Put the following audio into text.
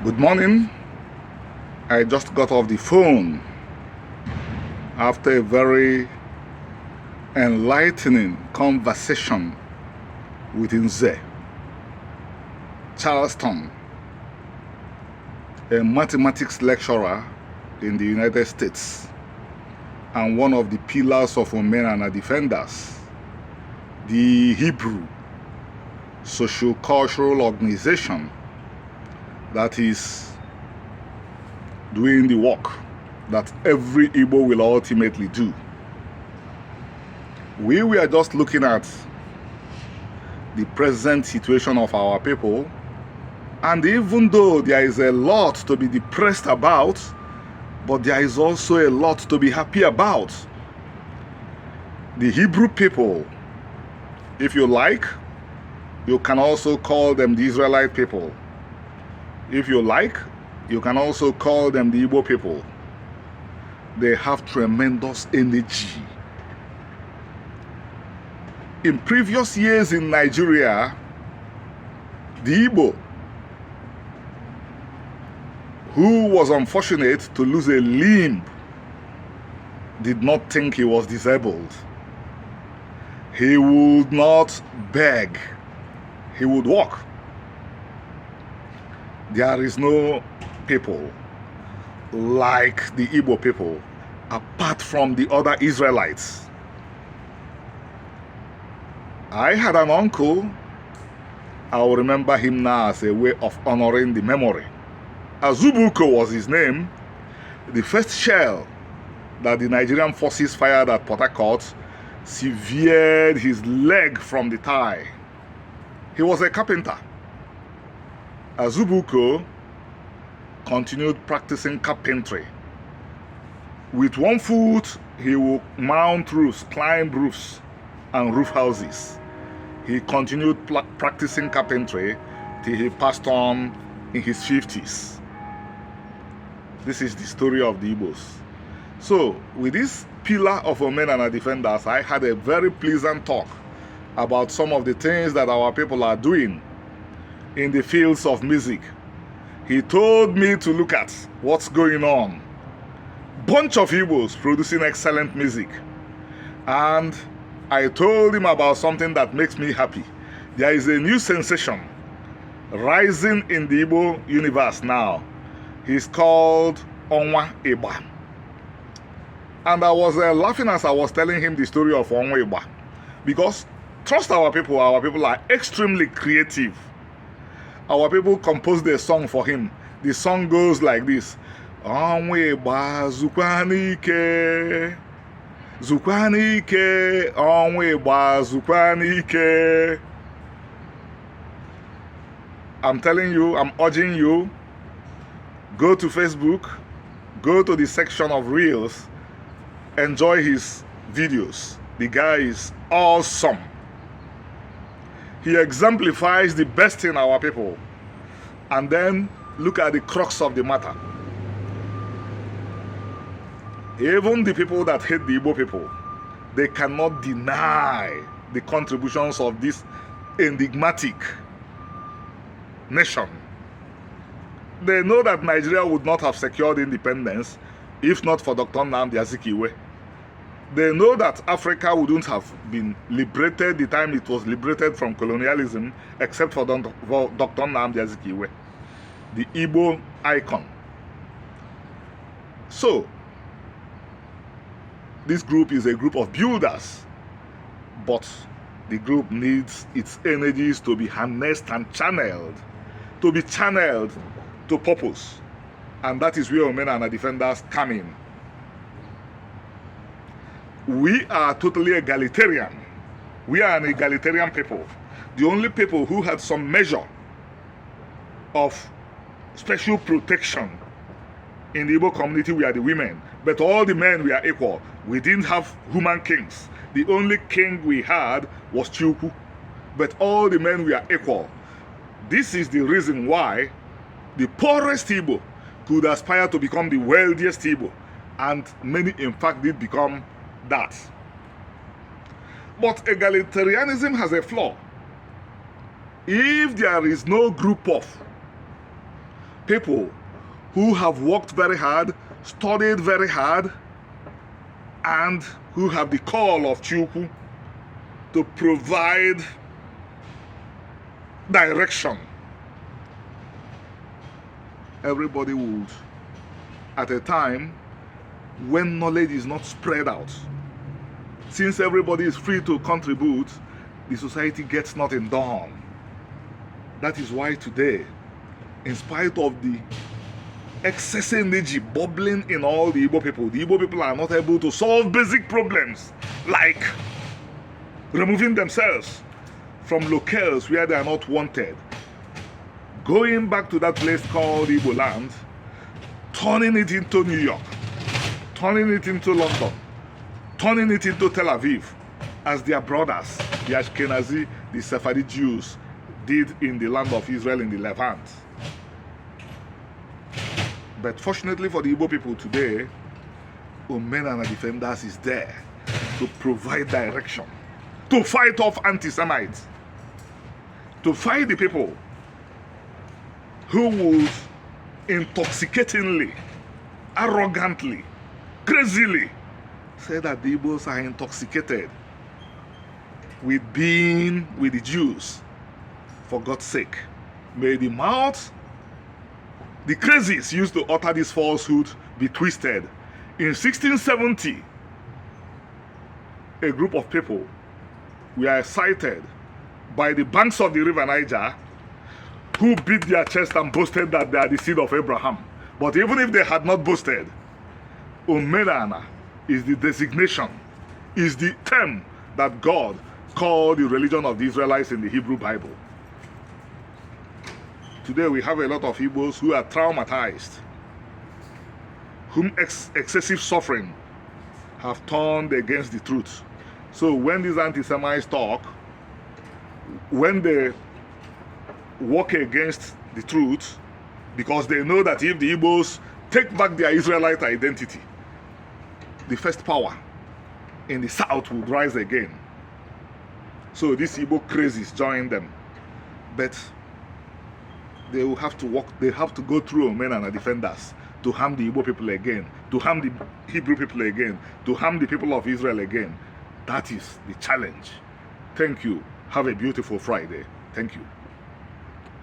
Good morning. I just got off the phone after a very enlightening conversation with Nze Charleston, a mathematics lecturer in the United States and one of the pillars of Omenana Defenders, the Hebrew socio-cultural organization that is doing the work that every Igbo will ultimately do. We were just looking at the present situation of our people, and even though there is a lot to be depressed about, but there is also a lot to be happy about. The Hebrew people, if you like, you can also call them the Israelite people. If you like, you can also call them the Igbo people. They have tremendous energy. In previous years in Nigeria, the Igbo, who was unfortunate to lose a limb, did not think he was disabled. He would not beg. He would walk. There is no people like the Igbo people apart from the other Israelites. I had an uncle. I will remember him now as a way of honoring the memory. Azubuko was his name. The first shell that the Nigerian forces fired at Port Harcourt severed his leg from the thigh. He was a carpenter. Azubuko continued practicing carpentry. With one foot, he would mount roofs, climb roofs, and roof houses. He continued practicing carpentry till he passed on in his 50s. This is the story of the Igbos. So, with this pillar of Omenana Defenders, I had a very pleasant talk about some of the things that our people are doing in the fields of music. He told me to look at what's going on. Bunch of Igbos producing excellent music. And I told him about something that makes me happy. There is a new sensation rising in the Igbo universe now. He's called Onwa Igba. And I was laughing as I was telling him the story of Onwa Igba. Because, trust our people are extremely creative. Our people composed a song for him. The song goes like this. Onwa Igba zukwanike, zukwanike, Onwa Igba zukwanike. I'm telling you, I'm urging you, go to Facebook, go to the section of Reels, enjoy his videos. The guy is awesome. He exemplifies the best in our people. And then look at the crux of the matter. Even the people that hate the Igbo people, they cannot deny the contributions of this enigmatic nation. They know that Nigeria would not have secured independence if not for Dr. Nnamdi Azikiwe. They know that Africa wouldn't have been liberated the time it was liberated from colonialism, except for Dr. Nnamdi Azikiwe, the Igbo icon. So, this group is a group of builders, but the group needs its energies to be harnessed and channeled, to purpose. And that is where Omenana Defenders come in. We are totally egalitarian. We are an egalitarian people. The only people who had some measure of special protection in the Igbo community were the women. But all the men were equal. We didn't have human kings. The only king we had was Chiuku. But all the men were equal. This is the reason why the poorest Igbo could aspire to become the wealthiest Igbo. And many, in fact, did become that. But egalitarianism has a flaw. If there is no group of people who have worked very hard, studied very hard, and who have the call of Chukwu to provide direction. Everybody would, at a time when knowledge is not spread out, since everybody is free to contribute, the society gets nothing done. That is why today, in spite of the excess energy bubbling in all the Igbo people are not able to solve basic problems like removing themselves from locales where they are not wanted, going back to that place called Igbo land, turning it into New York, turning it into London, turning it into Tel Aviv, as their brothers, the Ashkenazi, the Sephardi Jews, did in the land of Israel in the Levant. But fortunately for the Igbo people today, Omenana Defenders is there to provide direction, to fight off anti-Semites, to fight the people who would intoxicatingly, arrogantly, crazily say that the Igbos are intoxicated with being with the Jews. For God's sake, may the mouth the crazies used to utter this falsehood be twisted. In 1670, a group of people were sighted by the banks of the river Niger who beat their chest and boasted that they are the seed of Abraham. But even if they had not boasted, Omenana is the designation, is the term that God called the religion of the Israelites in the Hebrew Bible. Today we have a lot of Igbos who are traumatized, whom excessive suffering have turned against the truth. So when these anti-Semites talk, when they walk against the truth, because they know that if the Igbos take back their Israelite identity, the first power in the south would rise again. So these Igbo crazies join them. But they will have to walk, they have to go through Omenana Defenders to harm the Igbo people again, to harm the Hebrew people again, to harm the people of Israel again. That is the challenge. Thank you. Have a beautiful Friday. Thank you.